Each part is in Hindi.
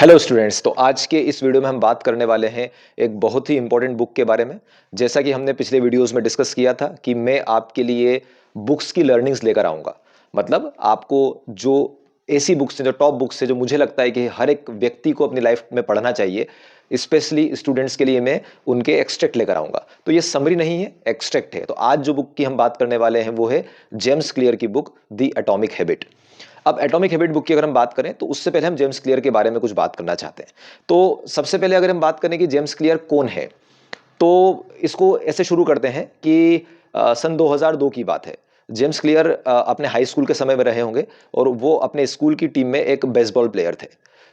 Hello students. तो आज के इस वीडियो में हम बात करने वाले हैं एक बहुत ही इंपॉर्टेंट बुक के बारे में। जैसा कि हमने पिछले वीडियोस में डिस्कस किया था कि मैं आपके लिए बुक्स की लर्निंग्स लेकर आऊँगा। मतलब आपको जो ऐसी बुक्स हैं, जो टॉप बुक्स हैं, जो मुझे लगता है कि हर एक व्यक्ति को अपनी लाइफ में पढ़ना चाहिए, स्पेशली स्टूडेंट्स के लिए मैं उनके एक्सट्रैक्ट लेकर आऊँगा। तो ये समरी नहीं है, एक्सट्रैक्ट है। तो आज जो बुक की हम बात करने वाले हैं वो है जेम्स क्लियर की बुक द एटॉमिक हैबिट। अब एटॉमिक हैबिट बुक की अगर हम बात करें तो उससे पहले हम जेम्स क्लियर के बारे में कुछ बात करना चाहते हैं। तो सबसे पहले अगर हम बात करें कि जेम्स क्लियर कौन है, तो इसको ऐसे शुरू करते हैं कि सन 2002 की बात है। जेम्स क्लियर अपने हाई स्कूल के समय में रहे होंगे और वो अपने स्कूल की टीम में एक बेसबॉल प्लेयर थे।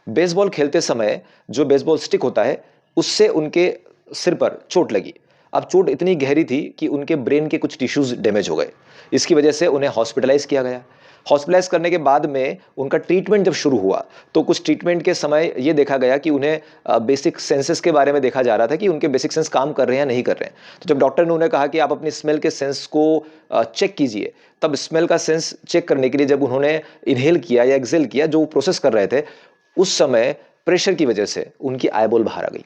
बेसबॉल खेलते समय जो बेसबॉल स्टिक होता है, उससे उनके सिर पर चोट लगी। अब चोट इतनी गहरी थी कि उनके ब्रेन के कुछ टिश्यूज डैमेज हो गए। इसकी वजह से उन्हें हॉस्पिटलाइज किया गया। हॉस्पिटलाइज करने के बाद में उनका ट्रीटमेंट जब शुरू हुआ तो कुछ ट्रीटमेंट के समय ये देखा गया कि उन्हें बेसिक सेंसेस के बारे में देखा जा रहा था कि उनके बेसिक सेंस काम कर रहे हैं या नहीं कर रहे हैं। तो जब डॉक्टर ने उन्हें कहा कि आप अपनी स्मेल के सेंस को चेक कीजिए, तब स्मेल का सेंस चेक करने के लिए जब उन्होंने इनहेल किया या एक्सेल किया, जो प्रोसेस कर रहे थे, उस समय प्रेशर की वजह से उनकी आईबॉल बाहर आ गई।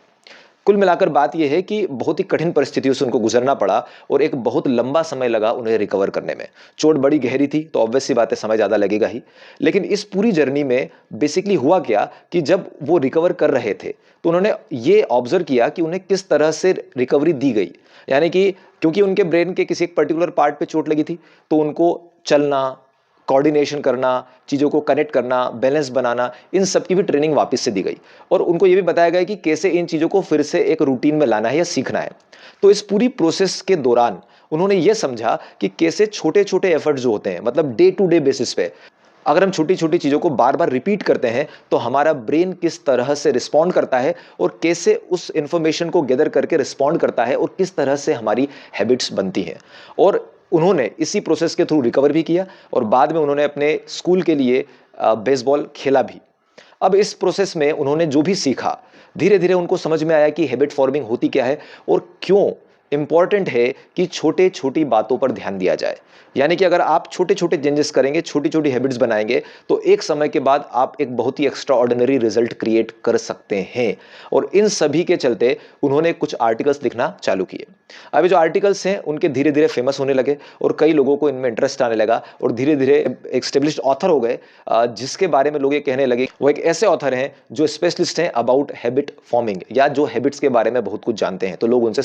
कुल मिलाकर बात यह है कि बहुत ही कठिन परिस्थितियों से उनको गुजरना पड़ा और एक बहुत लंबा समय लगा उन्हें रिकवर करने में। चोट बड़ी गहरी थी तो ऑब्वियस सी बात है, समय ज़्यादा लगेगा ही। लेकिन इस पूरी जर्नी में बेसिकली हुआ क्या कि जब वो रिकवर कर रहे थे तो उन्होंने ये ऑब्जर्व किया कि उन्हें किस तरह से रिकवरी दी गई। यानी कि क्योंकि उनके ब्रेन के किसी एक पर्टिकुलर पार्ट पे चोट लगी थी, तो उनको चलना, कोऑर्डिनेशन करना, चीज़ों को कनेक्ट करना, बैलेंस बनाना, इन सब की भी ट्रेनिंग वापस से दी गई। और उनको ये भी बताया गया कि कैसे इन चीज़ों को फिर से एक रूटीन में लाना है या सीखना है। तो इस पूरी प्रोसेस के दौरान उन्होंने ये समझा कि कैसे छोटे-छोटे एफर्ट्स जो होते हैं, मतलब डे टू डे बेसिस पे अगर हम छोटी-छोटी चीज़ों को बार-बार रिपीट करते हैं, तो हमारा ब्रेन किस तरह से रिस्पॉन्ड करता है और कैसे उस इन्फॉर्मेशन को गैदर करके रिस्पॉन्ड करता है और किस तरह से हमारी हैबिट्स बनती हैं। और उन्होंने इसी प्रोसेस के थ्रू रिकवर भी किया और बाद में उन्होंने अपने स्कूल के लिए बेसबॉल खेला भी। अब इस प्रोसेस में उन्होंने जो भी सीखा, धीरे-धीरे उनको समझ में आया कि हैबिट फॉर्मिंग होती क्या है और क्यों इंपॉर्टेंट है कि छोटे-छोटी बातों पर ध्यान दिया जाए। यानी कि अगर आप छोटे-छोटे चेंजेस करेंगे, छोटी-छोटी हैबिट्स बनाएंगे, तो एक समय के बाद आप एक बहुत ही एक्स्ट्राऑर्डिनरी रिजल्ट क्रिएट कर सकते हैं। और इन सभी के चलते उन्होंने कुछ आर्टिकल्स लिखना चालू किए। अब ये जो आर्टिकल्स हैं, उनके धीरे-धीरे फेमस होने लगे और कई लोगों को इनमें इंटरेस्ट आने लगा और धीरे-धीरे एस्टेब्लिश्ड ऑथर हो गए, जिसके बारे में लोग ये कहने लगे वो एक ऐसे ऑथर हैं जो स्पेशलिस्ट हैं अबाउट हैबिट फॉर्मिंग, या जो हैबिट्स के बारे में बहुत कुछ जानते हैं। तो लोग उनसे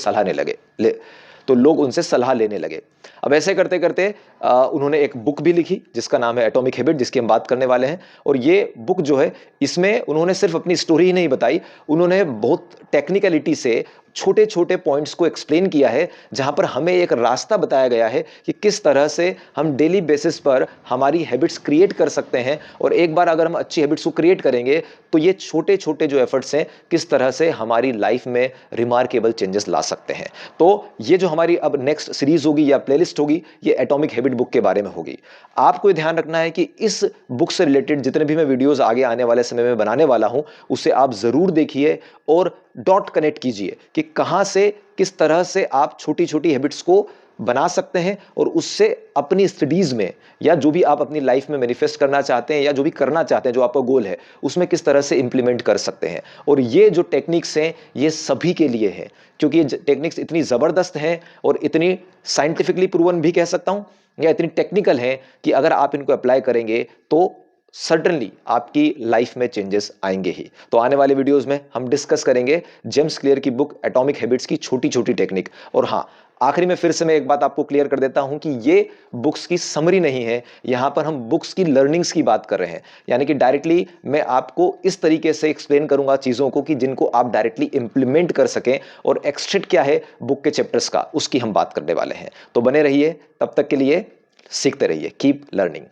सलाह लेने लगे। अब ऐसे करते करते उन्होंने एक बुक भी लिखी जिसका नाम है एटॉमिक हैबिट, जिसकी हम बात करने वाले हैं। और ये बुक जो है, इसमें उन्होंने सिर्फ अपनी स्टोरी ही नहीं बताई, उन्होंने बहुत टेक्निकलिटी से छोटे छोटे पॉइंट्स को एक्सप्लेन किया है, जहां पर हमें एक रास्ता बताया गया है कि किस तरह से हम डेली बेसिस पर हमारी हैबिट्स क्रिएट कर सकते हैं। और एक बार अगर हम अच्छी हैबिट्स को क्रिएट करेंगे तो ये छोटे छोटे जो एफर्ट्स हैं, किस तरह से हमारी लाइफ में रिमार्केबल चेंजेस ला सकते हैं। तो ये जो हमारी अब नेक्स्ट सीरीज होगी या प्लेलिस्ट होगी, ये एटॉमिक हैबिट बुक के बारे में होगी। आपको ध्यान रखना है कि इस बुक से रिलेटेड जितने भी मैं वीडियोस आगे आने वाले समय में बनाने वाला हूं, उसे आप जरूर देखिए और डॉट कनेक्ट कीजिए कि कहां से, किस तरह से आप छोटी छोटी हैबिट्स को बना सकते हैं और उससे अपनी स्टडीज में या जो भी आप अपनी लाइफ में मैनिफेस्ट करना चाहते हैं या जो भी करना चाहते हैं, जो आपका गोल है, उसमें किस तरह से इंप्लीमेंट कर सकते हैं। और ये जो टेक्निक्स हैं, ये सभी के लिए है, क्योंकि ये टेक्निक्स इतनी जबरदस्त हैं और इतनी साइंटिफिकली प्रूवन भी कह सकता हूं, या इतनी टेक्निकल है कि अगर आप इनको अप्लाई करेंगे तो सर्टेनली आपकी लाइफ में चेंजेस आएंगे ही। तो आने वाले वीडियोस में हम डिस्कस करेंगे जेम्स क्लियर की बुक एटॉमिक हैबिट्स की छोटी छोटी टेक्निक। और हाँ, आखिरी में फिर से मैं एक बात आपको क्लियर कर देता हूं कि ये बुक्स की समरी नहीं है, यहां पर हम बुक्स की लर्निंग्स की बात कर रहे हैं। यानी कि डायरेक्टली मैं आपको इस तरीके से एक्सप्लेन करूंगा चीजों को कि जिनको आप डायरेक्टली इंप्लीमेंट कर सकें, और एक्सट्रैक्ट क्या है बुक के चैप्टर्स का, उसकी हम बात करने वाले हैं। तो बने रहिए, तब तक के लिए सीखते रहिए। Keep learning.